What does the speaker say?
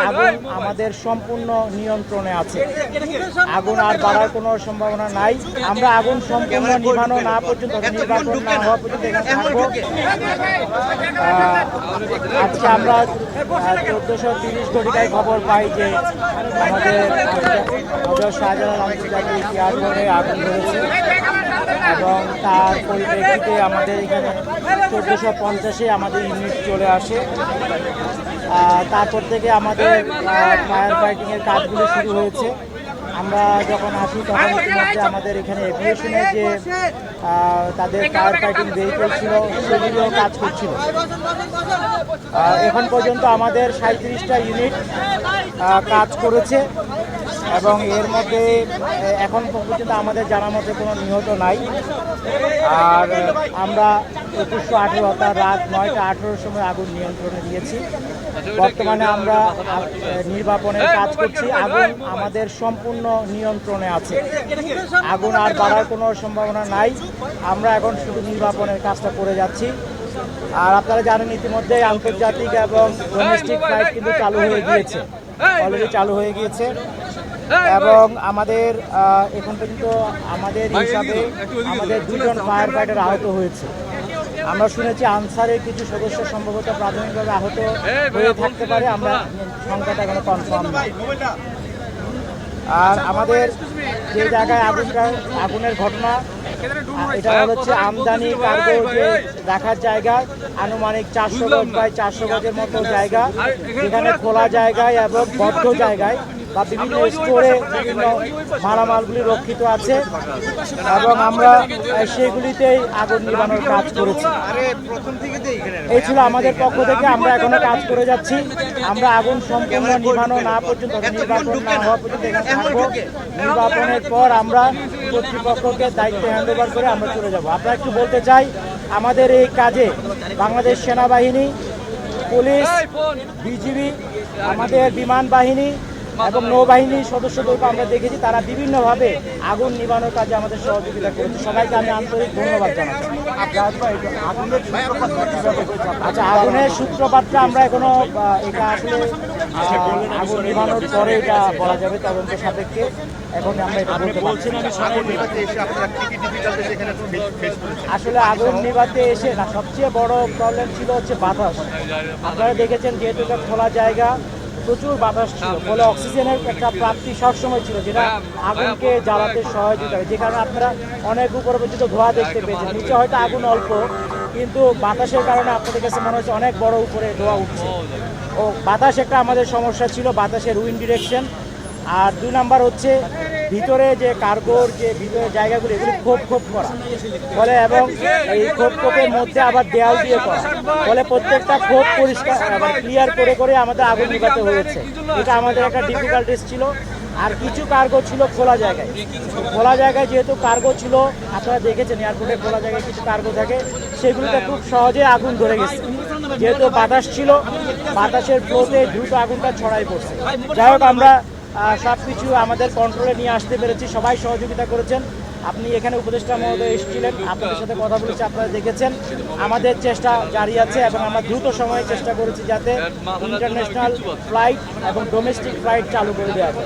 আগুন আমাদের সম্পূর্ণ নিয়ন্ত্রণে আছে। আগুন আর বাড়ার কোনো সম্ভাবনা নাই। আমরা আগুন সম্পূর্ণ নিভানো না পর্যন্ত, নির্বাপন না হওয়া পর্যন্ত এখানে থাকবো। আজকে আমরা 1430 ঘটিকায় খবর পাই যে আমাদের হযরত শাহজালাল আন্তর্জাতিক এয়ারপোর্টে আগুন ধরেছে এবং তার পরিপ্রেক্ষিতে আমাদের এখানে 1450-এ আমাদের ইউনিট চলে আসে। তারপর থেকে আমাদের ফায়ার ফাইটিংয়ের কাজগুলো শুরু হয়েছে। আমরা যখন আসি তখন ইতিমধ্যে আমাদের এখানে এভিয়েশনের যে তাদের ফায়ার ফাইটিং ভেহিকেল ছিল সেগুলিও কাজ করছিল। এখন পর্যন্ত আমাদের 37টা ইউনিট কাজ করেছে এবং এর মধ্যে এখন পর্যন্ত আমাদের জানার মধ্যে কোনো নিহত নাই। আর আমরা 2118 অর্থাৎ রাত 9টা 18-র সময় আগুন নিয়ন্ত্রণে দিয়েছি। বর্তমানে আমরা নির্বাপনের কাজ করছি। আগুন আমাদের সম্পূর্ণ নিয়ন্ত্রণে আছে। আগুন আর বাড়ার কোনো সম্ভাবনা নাই। আমরা এখন শুধু নির্বাপনের কাজটা করে যাচ্ছি। আর আপনারা জানেন ইতিমধ্যে আন্তর্জাতিক এবং ডোমেস্টিক ফ্লাইট কিন্তু চালু হয়ে গিয়েছে, অলরেডি চালু হয়ে গিয়েছে এবং আমাদের এখন পর্যন্ত আমাদের হিসাবে আমাদের 2জন ফায়ার ফাইটার আহত হয়েছে। আমরা শুনেছি আনসারের কিছু সদস্য সম্ভবত প্রাথমিকভাবে আহত হয়ে থাকতে পারে, আমরা সংখ্যাটা এখনো কনফার্ম নয়। আর আমাদের যে জায়গায় আগুনের ঘটনা, এটা হচ্ছে আমদানি কার্গো যে রাখার জায়গা, আনুমানিক 400 গজ বাই 400 গজের মতো জায়গা, যেখানে খোলা জায়গায় এবং বদ্ধ জায়গায় বা বিভিন্ন স্টোরে বিভিন্ন মালামালগুলি রক্ষিত আছে এবং আমরা সেগুলিতেই আগুন নিবানোর কাজ করেছি। এই ছিল আমাদের পক্ষ থেকে। আমরা এখনো কাজ করে যাচ্ছি। আমরা আগুন সম্পূর্ণ নিবানো না পর্যন্ত, নির্বাপন না হওয়া পর্যন্ত এখানে থাকবো। নির্বাপনের পর আমরা কর্তৃপক্ষকে দায়িত্ব হ্যান্ড ওভার করে আমরা চলে যাব। আপনারা একটু বলতে চাই, আমাদের এই কাজে বাংলাদেশ সেনাবাহিনী, পুলিশ, বিজিবি, আমাদের বিমান বাহিনী এবং নৌবাহিনীর সদস্যদেরকে আমরা দেখেছি, তারা বিভিন্নভাবে আগুন নিবানোর কাজে আমাদের সহযোগিতা করেছে। সবাইকে আমি আন্তরিক ধন্যবাদ জানাচ্ছি। আচ্ছা, আগুনের সূত্রপাতটা আমরা এখনো এটা আসলে আগুন নিবানোর পরে এটা বলা যাবে তদন্ত সাপেক্ষে। এখন আমরা এটা বলতে পারছি না। আসলে আগুন নিভাতে এসে না, সবচেয়ে বড় প্রবলেম ছিল হচ্ছে বাতাস। আপনারা দেখেছেন যেহেতু এটা খোলা জায়গা, প্রচুর বাতাস ছিল, ফলে অক্সিজেনের একটা প্রাপ্তি সবসময় ছিল, যেটা আগুনকে জ্বালাতে সহযোগিতা করে। যে কারণে আপনারা অনেক উপরে পর্যন্ত ধোঁয়া দেখতে পেয়েছেন। নিচে হয়তো আগুন অল্প, কিন্তু বাতাসের কারণে আপনাদের কাছে মনে হচ্ছে অনেক বড় উপরে ধোঁয়া উঠছে। ও বাতাস একটা আমাদের সমস্যা ছিল, বাতাসের উইন্ড ডিরেকশন। আর 2 নাম্বার হচ্ছে ভিতরে যে কার্গোর যে ভিতরে জায়গাগুলো, এগুলি খোপ করা ফলে এবং এই খোপের মধ্যে আবার দেয়াল দিয়ে করা ফলে প্রত্যেকটা খোপ পরিষ্কার আবার ক্লিয়ার করে আমাদের আগুন নিভাতে হয়েছে। এটা আমাদের একটা ডিফিকাল্টিস ছিল। আর কিছু কার্গো ছিল খোলা জায়গায়। খোলা জায়গায় যেহেতু কার্গো ছিল, আপনারা দেখেছেন এয়ারপোর্টে খোলা জায়গায় কিছু কার্গো থাকে, সেগুলিতে খুব সহজে আগুন ধরে গেছে। যেহেতু বাতাস ছিল, বাতাসের ফ্লোতে দ্রুত আগুনটা ছড়াই পড়ছে। যাই হোক, আমরা সব কিছু আমাদের কন্ট্রোলে নিয়ে আসতে পেরেছি। সবাই সহযোগিতা করেছেন। আপনি এখানে উপদেষ্টা মহোদয় এসেছিলেন, আপনাদের সাথে কথা বলেছি, আপনারা দেখেছেন। আমাদের চেষ্টা জারি আছে এবং আমরা দ্রুত সময়ে চেষ্টা করেছি যাতে ইন্টারন্যাশনাল ফ্লাইট এবং ডোমেস্টিক ফ্লাইট চালু করে দেওয়া যায়।